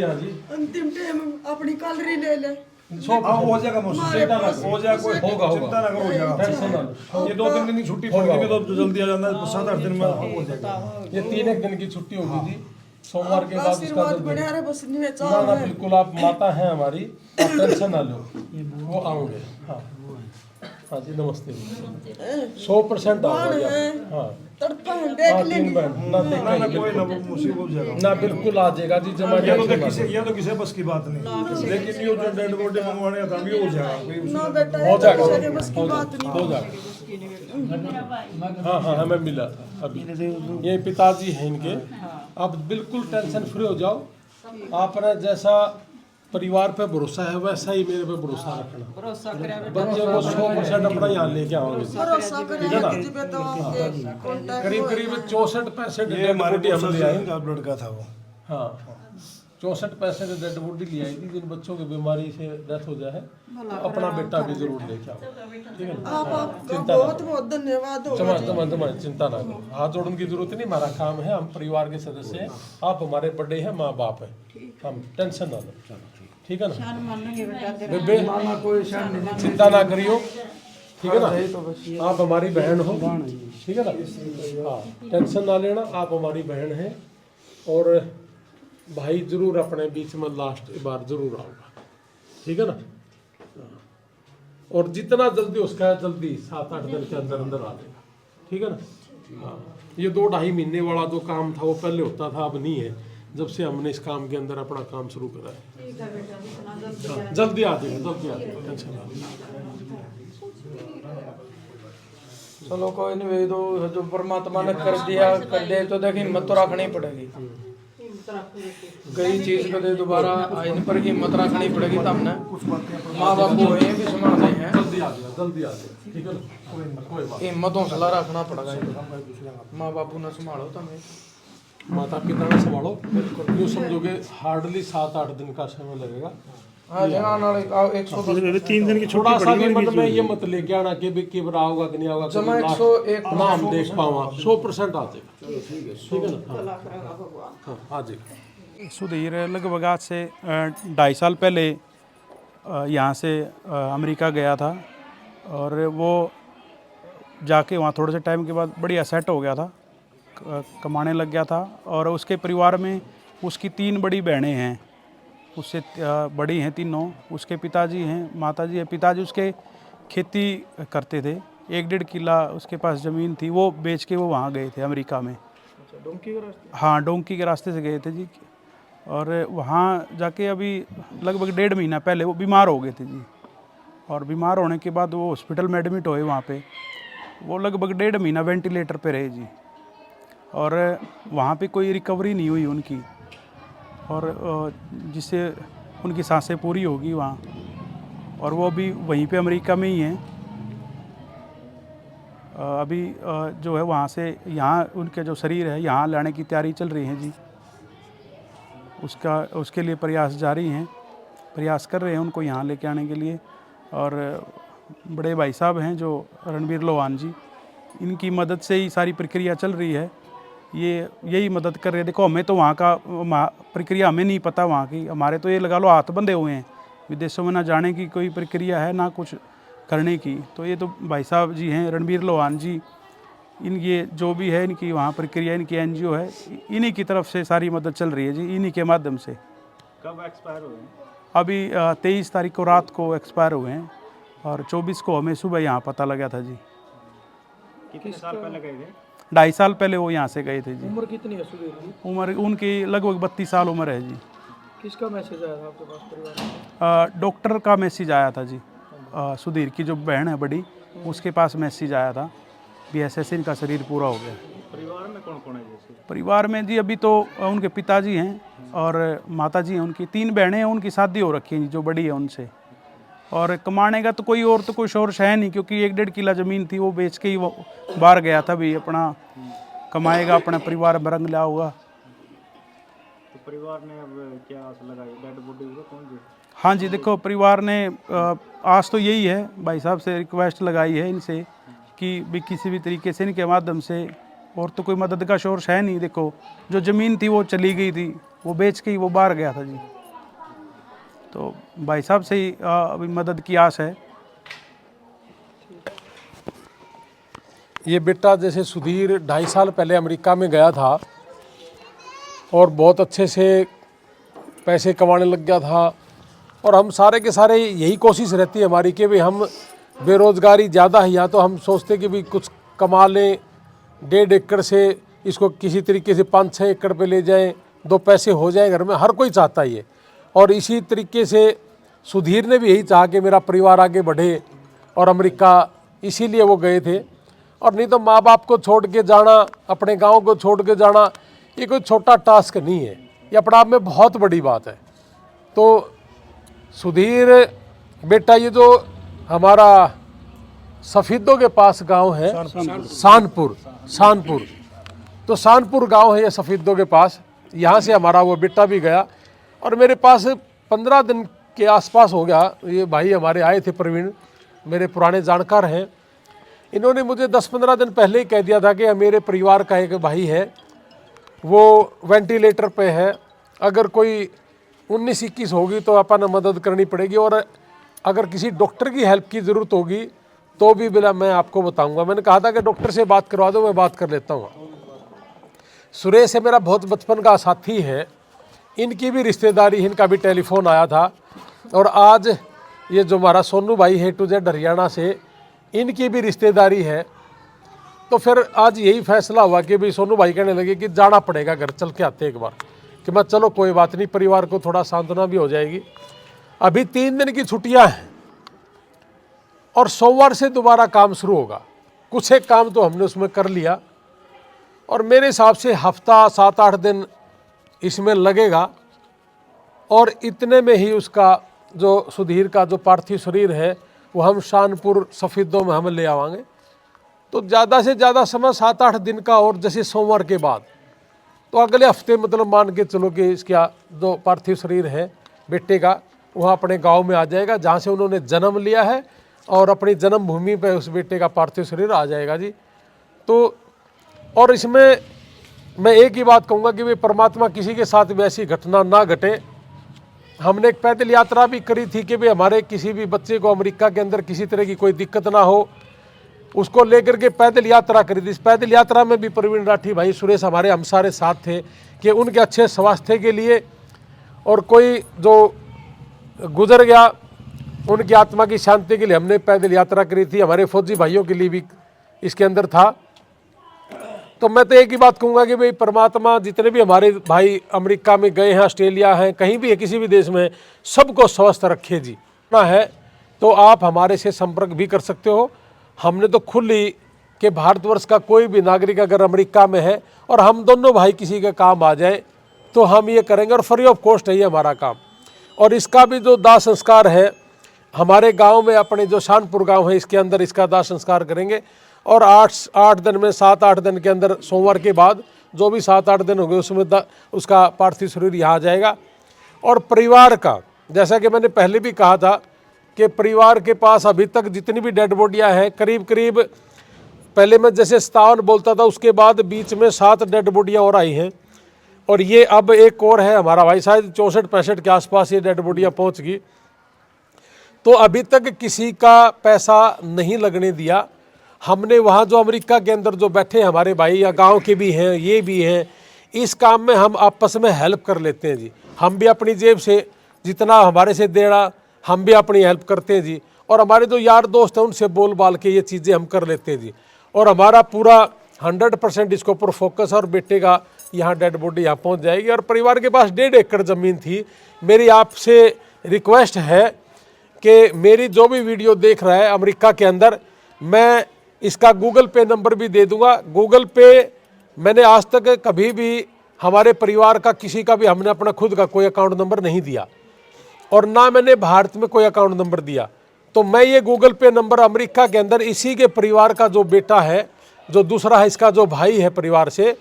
हाँ जी अंतिम टाइम अपनी कलरी ले ले। हो जाएगा हो जाएगा कोई होगा चिंता ना करो हो जाएगा। टेंशन ना लो। ये 2-3 दिन की छुट्टी पड़ गई तो जल्दी आ जाना है, 7-8 दिन में हो जाएगा। ये 3 दिन की छुट्टी होगी जी, सोमवार के बाद उसका आशीर्वाद जल्दी। बने रहे बस निवे ना चाव ना है। बिल्कुल, आप माता हैं हमारी, आप टेंशन ना लो, वो आऊंगे। हाँ हाँ जी नमस्ते। 100% आऊंगा जी आप। हाँ तड़पा है हाँ देख 3 लेंगे। बहन ना ना देखा ना कोई ना मुसीबत हो जाएगा। ना बिल्कुल आ जाएगा जी, जमा ये तो किसी बस की बात नहीं, लेकिन ये जो डेड बॉडी मंगवाने का काम ये हो जाएगा। कोई ना बेटा हो जाएगा, ये तो बस की बात नहीं। हो जाएगा। हाँ हाँ हमें मिला था अभी, ये पिताजी हैं इनके। आप बिल्कुल टेंशन फ्री हो जाओ, आपने जैसा परिवार पे भरोसा है वैसा ही मेरे पे भरोसा रखना। बच्चे को 100% अपना यहाँ लेके आओगे। भरोसा करेंगे कि जब तो आपके कांटेक्ट करीब करीब 64-65 ये डेड हमारे बॉडी हम ले आए। का लड़का था वो। हाँ 64-65 डेड बॉडी ले आई थी, जिन बच्चों की बीमारी से डेथ हो जाए तो अपना बेटा भी जरूर लेके आओ, ठीक है ना। आपका बहुत बहुत धन्यवाद होगा जी। चिंता ना करो, हाथ जोड़ने की जरूरत नहीं, हमारा काम है, हम परिवार के सदस्य हैं, आप हमारे बड़े हैं, माँ बाप हैं, हम टेंशन ना लो, ठीक है ना बेबे, चिंता ना करियो, ठीक है ना। आप हमारी बहन हो, ठीक है ना। हाँ टेंशन ना लेना, आप हमारी बहन हैं, और भाई जरूर अपने बीच में लास्ट बार जरूर आऊँगा, ठीक है ना। और जितना जल्दी उसका है जल्दी 7-8 दिन के अंदर अंदर आ जाएगा, ठीक है ना। हाँ ये 2-2.5 महीने वाला जो काम था वो पहले होता था, अब नहीं है, जब से हमने इस काम के अंदर अपना काम शुरू करा है। हाँ, जल्दी आ जाएगा, टेंशन ना लो। चलो कोई नहीं भाई, तो जो परमात्मा ने कर दिया कर दे, तो देखिए हिम्मत तो रखनी पड़ेगी। गई चीज को दे दोबारा इन पर हिम्मत रखनी पड़ेगी, तब ना माँ बाप को ये भी संभालते हैं। जल्दी आ जाएगा, ठीक है ना, कोई बात। हिम्मत हौसला रखना पड़ेगा, माँ बाप ने संभालो तुम्हें, माता पिता ने संभालो, यूँ समझोगे हार्डली 7-8 दिन का समय लगेगा। हाँ जी हाँ नाले 110 3 दिन की थोड़ा सा भी मन में ये मत लेके आना कि भी कि आओगा कि नहीं आओगा, जमा 101 नाम देख पाऊंगा, 100% आ जाएगा, ठीक है ना। हाँ आ जाएगा। सुधीर लगभग आज से 2.5 साल पहले यहाँ से अमेरिका गया था, और वो जाके वहाँ थोड़े से टाइम के बाद बढ़िया सेट हो गया था, कमाने लग गया था। और उसके परिवार में उसकी 3 बड़ी बहनें हैं, उससे बड़ी हैं तीनों। उसके पिताजी हैं, माताजी है। पिताजी उसके खेती करते थे, 1-1.5 किला उसके पास ज़मीन थी, वो बेच के वो वहाँ गए थे अमेरिका में। डोंकी के रास्ते? हाँ डोंकी के रास्ते से गए थे जी। और वहाँ जाके अभी लगभग 1.5 महीना पहले वो बीमार हो गए थे जी। और बीमार होने के बाद वो हॉस्पिटल में एडमिट हुए वहाँ पे, वो लगभग 1.5 महीना वेंटिलेटर पे रहे जी। और वहाँ पे कोई रिकवरी नहीं हुई उनकी, और जिससे उनकी सांसें पूरी होगी वहाँ। और वो अभी वहीं पे अमेरिका में ही हैं। अभी जो है वहाँ से यहाँ उनके जो शरीर है यहाँ लाने की तैयारी चल रही है जी। उसके लिए प्रयास जारी हैं, प्रयास कर रहे हैं उनको यहाँ लेके आने के लिए। और बड़े भाई साहब हैं जो रणबीर लोहान जी, इनकी मदद से ही सारी प्रक्रिया चल रही है, ये यही मदद कर रहे हैं। देखो हमें तो वहाँ का प्रक्रिया हमें नहीं पता वहाँ की, हमारे तो ये लगा लो हाथ बंधे हुए हैं, विदेशों में ना जाने की कोई प्रक्रिया है ना कुछ करने की। तो ये तो भाई साहब जी हैं रणबीर लोहान जी, इन ये जो भी है इनकी वहाँ प्रक्रिया, इनकी NGO है, इन्हीं की तरफ से सारी मदद चल रही है जी, इन्हीं के माध्यम से। कब एक्सपायर हुए? अभी 23 तारीख को रात को एक्सपायर हुए हैं, और 24 को हमें सुबह यहाँ पता लगा था जी। कितने साल पहले गए थे? 2.5 साल पहले वो यहाँ से गए थे जी। उम्र कितनी है सुधीर की? उम्र उनकी लगभग 32 साल उम्र है जी। किसका मैसेज आया था आपके पास परिवार में? डॉक्टर का मैसेज आया था जी। सुधीर की जो बहन है बड़ी, उसके पास मैसेज आया था भी ऐसे इनका शरीर पूरा हो गया। परिवार में कौन कौन है जैसे? परिवार में जी अभी तो उनके पिताजी हैं और माताजी हैं, उनकी 3 बहनें हैं, उनकी शादी हो रखी है जी, जो बड़ी है उनसे। और कमाने का तो कोई और तो कोई सोर्स है नहीं, क्योंकि 1-1.5 किला ज़मीन थी, वो बेच के ही वो बाहर गया था भी, अपना कमाएगा, अपना परिवार में रंग लिया होगा। तो परिवार ने अब क्या आस लगाई? डेड बॉडी को कौन जी? हाँ जी देखो, परिवार ने आज तो यही है, भाई साहब से रिक्वेस्ट लगाई है इनसे कि भी किसी भी तरीके से इनके माध्यम से और तो कोई मदद का सोर्स है नहीं। देखो जो ज़मीन थी वो चली गई थी, वो बेच के ही वो बाहर गया था जी। तो भाई साहब से ही अभी मदद की आस है। ये बेटा जैसे सुधीर 2.5 साल पहले अमेरिका में गया था और बहुत अच्छे से पैसे कमाने लग गया था, और हम सारे के सारे यही कोशिश रहती है हमारी कि भाई हम बेरोज़गारी ज़्यादा है यहाँ, तो हम सोचते कि भाई कुछ कमा लें, 1.5 एकड़ से इसको किसी तरीके से 5-6 एकड़ पे ले जाएं, 2 पैसे हो जाए घर में, हर कोई चाहता ही है। और इसी तरीके से सुधीर ने भी यही चाहा कि मेरा परिवार आगे बढ़े और अमेरिका, इसीलिए वो गए थे। और नहीं तो माँ बाप को छोड़ के जाना, अपने गांव को छोड़ के जाना, ये कोई छोटा टास्क नहीं है, ये अपने आप में बहुत बड़ी बात है। तो सुधीर बेटा, ये जो हमारा सफीदों के पास गांव है शानपुर, तो शानपुर गांव है ये सफीदों के पास, यहाँ से हमारा वो बेटा भी गया और मेरे पास 15 दिन के आसपास हो गया। ये भाई हमारे आए थे, प्रवीण, मेरे पुराने जानकार हैं। इन्होंने मुझे 10-15 दिन पहले ही कह दिया था कि मेरे परिवार का एक भाई है, वो वेंटिलेटर पे है, अगर कोई 19-21 होगी तो अपन मदद करनी पड़ेगी, और अगर किसी डॉक्टर की हेल्प की ज़रूरत होगी तो भी बिला मैं आपको बताऊंगा। मैंने कहा था कि डॉक्टर से बात करवा दो, मैं बात कर लेता हूँ। सुरेश है मेरा बहुत बचपन का साथी है, इनकी भी रिश्तेदारी, इनका भी टेलीफोन आया था। और आज ये जो हमारा सोनू भाई है A to Z हरियाणा से, इनकी भी रिश्तेदारी है। तो फिर आज यही फैसला हुआ कि भाई सोनू भाई कहने लगे कि जाना पड़ेगा, घर चल के आते एक बार। कि मैं चलो कोई बात नहीं, परिवार को थोड़ा सांत्वना भी हो जाएगी। अभी 3 दिन की छुट्टियां हैं और सोमवार से दोबारा काम शुरू होगा। कुछ एक काम तो हमने उसमें कर लिया और मेरे हिसाब से हफ्ता 7-8 दिन इसमें लगेगा, और इतने में ही उसका जो सुधीर का जो पार्थिव शरीर है वो हम शानपुर सफीदों में हम ले आवांगे। तो ज़्यादा से ज़्यादा समय 7-8 दिन का, और जैसे सोमवार के बाद तो अगले हफ्ते मतलब मान के चलो कि इसका जो पार्थिव शरीर है बेटे का, वहाँ अपने गांव में आ जाएगा जहाँ से उन्होंने जन्म लिया है, और अपनी जन्मभूमि पे उस बेटे का पार्थिव शरीर आ जाएगा जी। तो और इसमें मैं एक ही बात कहूँगा कि वे परमात्मा किसी के साथ भी ऐसी घटना ना घटे। हमने एक पैदल यात्रा भी करी थी कि भाई हमारे किसी भी बच्चे को अमेरिका के अंदर किसी तरह की कोई दिक्कत ना हो, उसको लेकर के पैदल यात्रा करी थी। इस पैदल यात्रा में भी प्रवीण राठी भाई, सुरेश हमारे हम सारे साथ थे कि उनके अच्छे स्वास्थ्य के लिए, और कोई जो गुजर गया उनकी आत्मा की शांति के लिए हमने पैदल यात्रा करी थी। हमारे फौजी भाइयों के लिए भी इसके अंदर था। तो मैं तो एक ही बात कहूँगा कि भाई परमात्मा जितने भी हमारे भाई अमेरिका में गए हैं, ऑस्ट्रेलिया हैं, कहीं भी है, किसी भी देश में, सबको स्वस्थ रखे जी। ना है तो आप हमारे से संपर्क भी कर सकते हो। हमने तो खुली कि भारतवर्ष का कोई भी नागरिक अगर अमेरिका में है और हम दोनों भाई किसी का काम आ जाए तो हम ये करेंगे, और फ्री ऑफ कॉस्ट है ये हमारा काम। और इसका भी जो दाह संस्कार है हमारे गांव में, अपने जो शानपुर गांव है इसके अंदर इसका दाह संस्कार करेंगे। और 8 दिन में, 7-8 दिन के अंदर, सोमवार के बाद जो भी 7-8 दिन हो गए उसमें उसका पार्थिव शरीर यहाँ आ जाएगा। और परिवार का, जैसा कि मैंने पहले भी कहा था कि परिवार के पास अभी तक जितनी भी डेड बॉडियाँ हैं, करीब करीब पहले मैं जैसे 57 बोलता था, उसके बाद बीच में 7 डेड बॉडियाँ और आई हैं, और ये अब एक और है हमारा भाई, शायद 64-65 के आसपास ये डेड बॉडियाँ पहुँच गई। तो अभी तक किसी का पैसा नहीं लगने दिया हमने। वहाँ जो अमेरिका के अंदर जो बैठे हमारे भाई या गांव के भी हैं, ये भी हैं, इस काम में हम आपस में हेल्प कर लेते हैं जी। हम भी अपनी जेब से जितना हमारे से देना, हम भी अपनी हेल्प करते हैं जी। और हमारे जो यार दोस्त हैं उनसे बोल बाल के ये चीज़ें हम कर लेते हैं जी। और हमारा पूरा 100% इसके ऊपर फोकस, और बेटे का यहाँ डेड बॉडी यहाँ पहुँच जाएगी। और परिवार के पास 1.5 एकड़ ज़मीन थी। मेरी आपसे रिक्वेस्ट है कि मेरी जो भी वीडियो देख रहा है अमेरिका के अंदर, मैं इसका गूगल पे नंबर भी दे दूंगा। गूगल पे मैंने आज तक कभी भी हमारे परिवार का किसी का भी हमने अपना खुद का कोई अकाउंट नंबर नहीं दिया, और ना मैंने भारत में कोई अकाउंट नंबर दिया। तो मैं ये गूगल पे नंबर अमेरिका के अंदर इसी के परिवार का जो बेटा है, जो दूसरा है इसका जो भाई है परिवार से,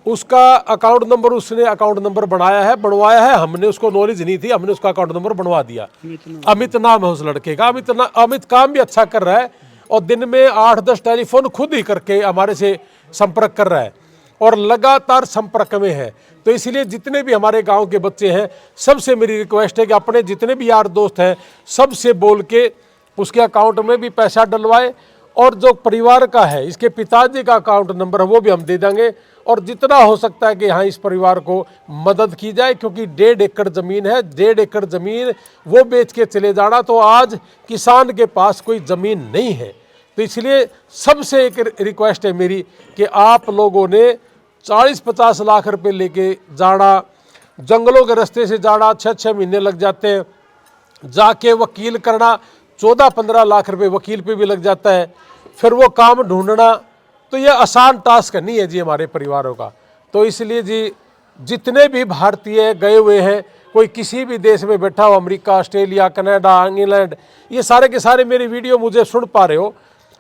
उसका अकाउंट नंबर, उसने अकाउंट नंबर बनवाया है। हमने उसको नॉलेज नहीं थी, हमने उसका अकाउंट नंबर बनवा दिया। अमित नाम है उस लड़के का। अमित काम भी अच्छा कर रहा है, और दिन में 8-10 टेलीफोन खुद ही करके हमारे से संपर्क कर रहा है और लगातार संपर्क में है। तो इसलिए जितने भी हमारे गांव के बच्चे हैं, सबसे मेरी रिक्वेस्ट है कि अपने जितने भी यार दोस्त हैं सबसे बोल के उसके अकाउंट में भी पैसा डलवाए, और जो परिवार का है, इसके पिताजी का अकाउंट नंबर है वो भी हम दे देंगे, और जितना हो सकता है कि हाँ इस परिवार को मदद की जाए, क्योंकि 1.5 एकड़ ज़मीन है। 1.5 एकड़ ज़मीन वो बेच के चले जाना, तो आज किसान के पास कोई ज़मीन नहीं है। तो इसलिए सबसे एक रिक्वेस्ट है मेरी कि आप लोगों ने 40-50 लाख रुपए लेके जाना, जंगलों के रास्ते से जाना 6-6 महीने लग जाते हैं, जाके वकील करना 14-15 लाख रुपए वकील पे भी लग जाता है, फिर वो काम ढूंढना, तो ये आसान टास्क नहीं है जी हमारे परिवारों का। तो इसलिए जी जितने भी भारतीय गए हुए हैं, कोई किसी भी देश में बैठा हो, अमेरिका, ऑस्ट्रेलिया, कनाडा, इंग्लैंड, ये सारे के सारे मेरी वीडियो मुझे सुन पा रहे हो,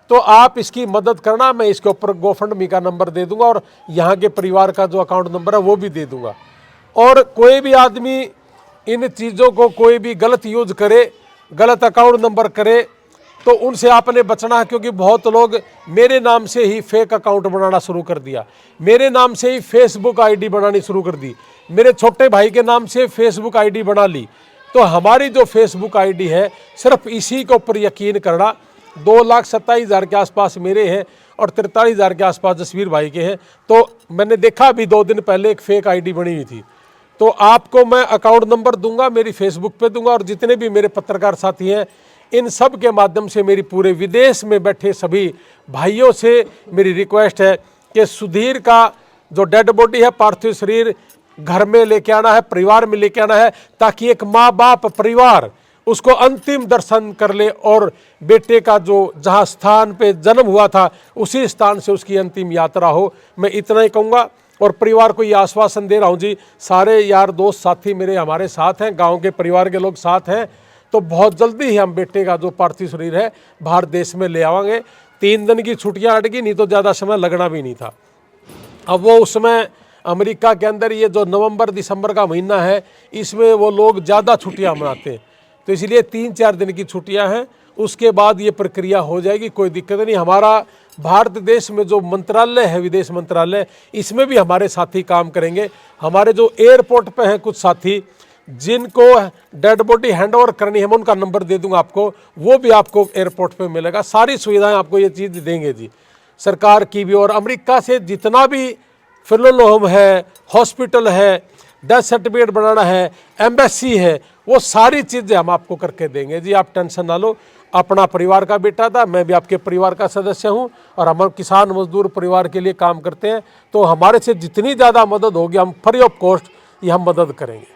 तो आप इसकी मदद करना। मैं इसके ऊपर GoFundMe का नंबर दे दूंगा और यहाँ के परिवार का जो अकाउंट नंबर है वो भी दे दूंगा। और कोई भी आदमी इन चीज़ों को कोई भी गलत यूज करे, गलत अकाउंट नंबर करे, तो उनसे आपने बचना है, क्योंकि बहुत लोग मेरे नाम से ही फेक अकाउंट बनाना शुरू कर दिया, मेरे नाम से ही फेसबुक आईडी बनानी शुरू कर दी, मेरे छोटे भाई के नाम से फेसबुक आईडी बना ली। तो हमारी जो फेसबुक आईडी है, सिर्फ इसी के ऊपर यकीन करना। 2,27,000 के आसपास मेरे हैं और 43,000 के आसपास जसवीर भाई के हैं। तो मैंने देखा अभी 2 दिन पहले एक फेक आईडी बनी हुई थी। तो आपको मैं अकाउंट नंबर दूंगा, मेरी फेसबुक पे दूंगा, और जितने भी मेरे पत्रकार साथी हैं इन सब के माध्यम से मेरी पूरे विदेश में बैठे सभी भाइयों से मेरी रिक्वेस्ट है कि सुधीर का जो डेड बॉडी है, पार्थिव शरीर घर में लेके आना है, परिवार में लेके आना है, ताकि एक माँ बाप परिवार उसको अंतिम दर्शन कर ले, और बेटे का जो जहाँ स्थान पे जन्म हुआ था उसी स्थान से उसकी अंतिम यात्रा हो। मैं इतना ही कहूँगा, और परिवार को ये आश्वासन दे रहा हूँ जी, सारे यार दोस्त साथी मेरे हमारे साथ हैं, गांव के परिवार के लोग साथ हैं, तो बहुत जल्दी ही हम बेटे का जो पार्थिव शरीर है बाहर देश में ले आवांगे। 3 दिन की छुट्टियां अटकी, नहीं तो ज़्यादा समय लगना भी नहीं था। अब वो उसमें अमेरिका के अंदर ये जो नवंबर-दिसंबर का महीना है, इसमें वो लोग ज़्यादा छुट्टियां मनाते हैं, तो इसलिए 3-4 दिन की छुट्टियां हैं, उसके बाद ये प्रक्रिया हो जाएगी, कोई दिक्कत नहीं। हमारा भारत देश में जो मंत्रालय है, विदेश मंत्रालय, इसमें भी हमारे साथी काम करेंगे। हमारे जो एयरपोर्ट पे हैं कुछ साथी जिनको डेड बॉडी हैंड ओवर करनी है, मैं उनका नंबर दे दूंगा आपको, वो भी आपको एयरपोर्ट पे मिलेगा। सारी सुविधाएं आपको ये चीज़ देंगे जी, सरकार की भी। और अमेरिका से जितना भी फिलहाल होम है, हॉस्पिटल है, डेथ सर्टिफिकेट बनाना है, एम्बेसी है, वो सारी चीज़ें हम आपको करके देंगे जी, आप टेंशन ना लो। अपना परिवार का बेटा था, मैं भी आपके परिवार का सदस्य हूं, और हम किसान मजदूर परिवार के लिए काम करते हैं, तो हमारे से जितनी ज़्यादा मदद होगी हम फ्री ऑफ कॉस्ट ये हम मदद करेंगे।